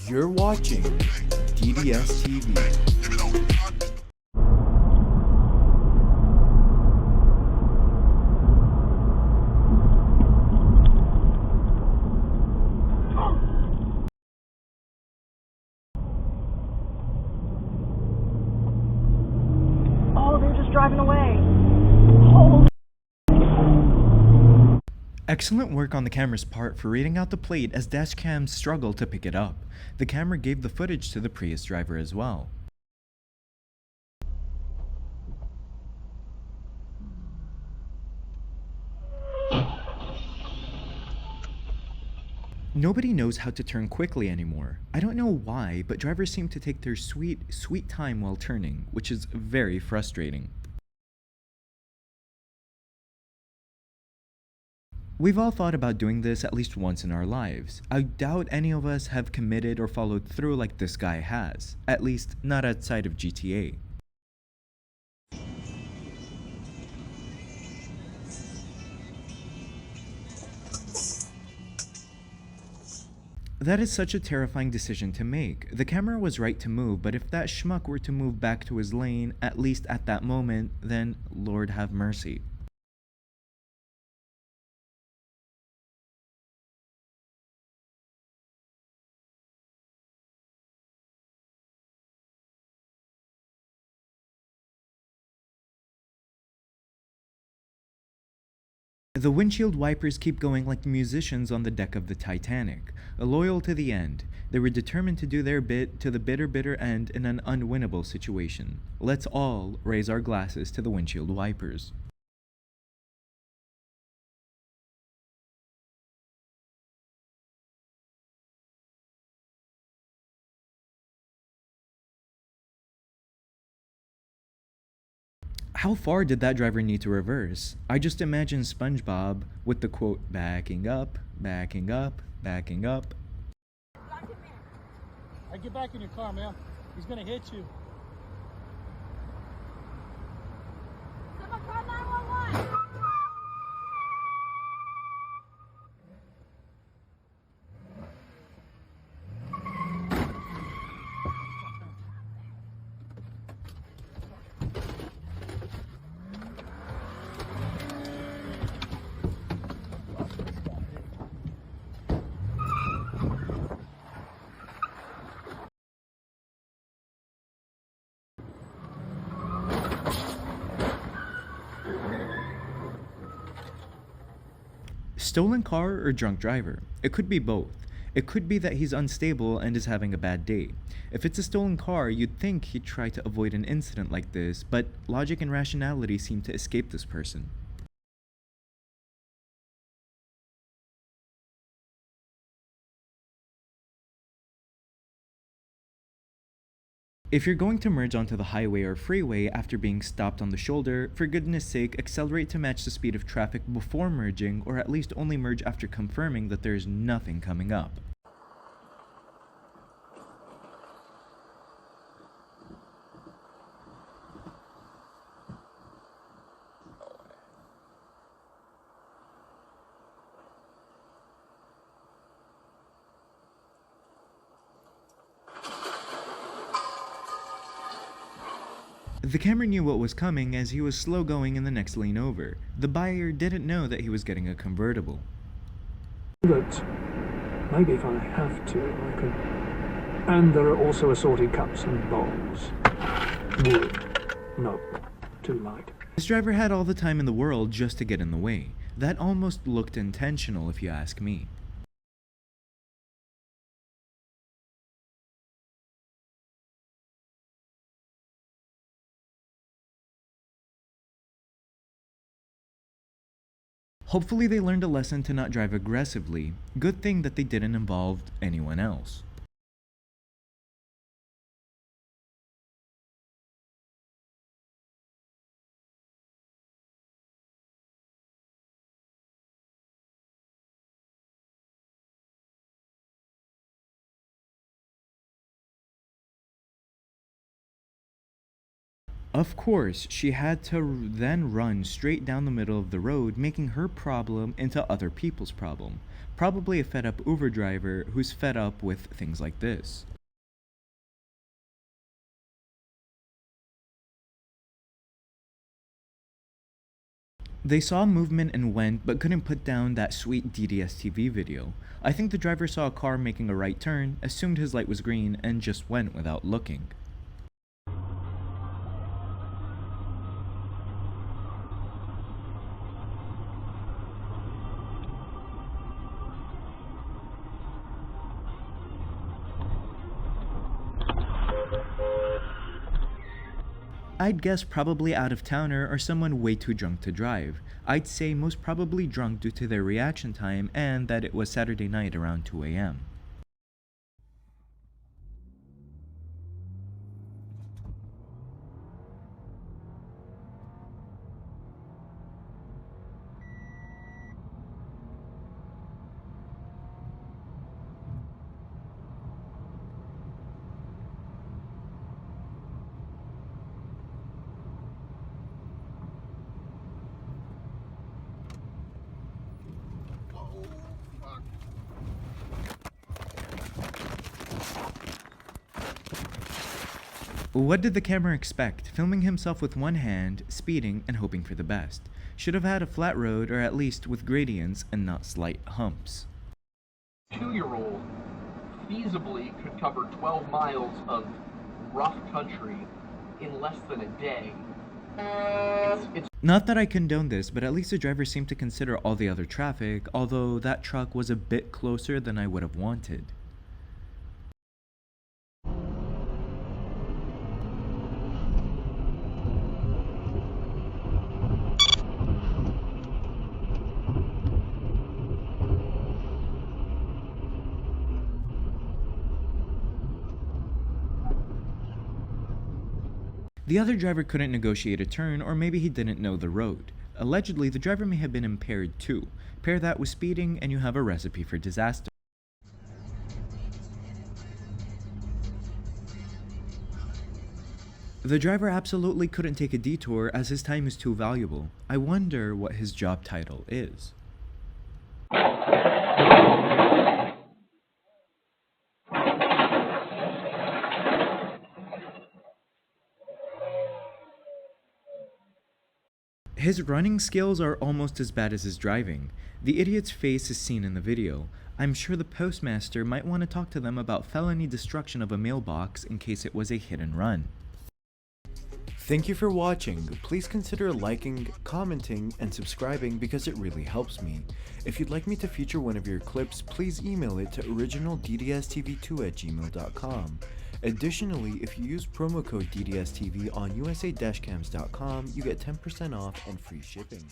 You're watching DBS TV. Oh, they're just driving away. Holy. Excellent work on the camera's part for reading out the plate as dashcams struggled to pick it up. The camera gave the footage to the Prius driver as well. Nobody knows how to turn quickly anymore. I don't know why, but drivers seem to take their sweet time while turning, which is very frustrating. We've all thought about doing this at least once in our lives. I doubt any of us have committed or followed through like this guy has, at least not outside of GTA. That is such a terrifying decision to make. The camera was right to move, but if that schmuck were to move back to his lane, at least at that moment, then Lord have mercy. The windshield wipers keep going like musicians on the deck of the Titanic, loyal to the end. They were determined to do their bit to the bitter end in an unwinnable situation. Let's all raise our glasses to the windshield wipers. How far did that driver need to reverse? I just imagine SpongeBob with the quote, backing up, backing up, backing up. I get back in your car, man. He's gonna hit you. Someone call 911. Stolen car or drunk driver? It could be both. It could be that he's unstable and is having a bad day. If it's a stolen car, you'd think he'd try to avoid an incident like this, but logic and rationality seem to escape this person. If you're going to merge onto the highway or freeway after being stopped on the shoulder, for goodness sake, accelerate to match the speed of traffic before merging, or at least only merge after confirming that there's nothing coming up. The camera knew what was coming as he was slow going in the next lane over. The buyer didn't know that he was getting a convertible. That maybe if I have to, I could. And there are also assorted cups and bowls. Wood. No, too light. This driver had all the time in the world just to get in the way. That almost looked intentional if you ask me. Hopefully they learned a lesson to not drive aggressively. Good thing that they didn't involve anyone else. Of course, she had to then run straight down the middle of the road, making her problem into other people's problem. Probably a fed-up Uber driver who's fed up with things like this. They saw movement and went, but couldn't put down that sweet DDS-TV video. I think the driver saw a car making a right turn, assumed his light was green, and just went without looking. I'd guess probably out-of-towner or someone way too drunk to drive. I'd say most probably drunk due to their reaction time and that it was Saturday night around 2 a.m. What did the camera expect? Filming himself with one hand, speeding, and hoping for the best. Should have had a flat road, or at least with gradients and not slight humps. 2-year-old feasibly could cover 12 miles of rough country in less than a day. Not that I condone this, but at least the driver seemed to consider all the other traffic, although that truck was a bit closer than I would have wanted. The other driver couldn't negotiate a turn, or maybe he didn't know the road. Allegedly, the driver may have been impaired too. Pair that with speeding and you have a recipe for disaster. The driver absolutely couldn't take a detour as his time is too valuable. I wonder what his job title is. His running skills are almost as bad as his driving. The idiot's face is seen in the video. I'm sure the postmaster might want to talk to them about felony destruction of a mailbox in case it was a hit and run. Thank you for watching. Please consider liking, commenting, and subscribing because it really helps me. If you'd like me to feature one of your clips, please email it to originalddstv2@gmail.com. Additionally, if you use promo code DDSTV on usa-cams.com, you get 10% off and free shipping.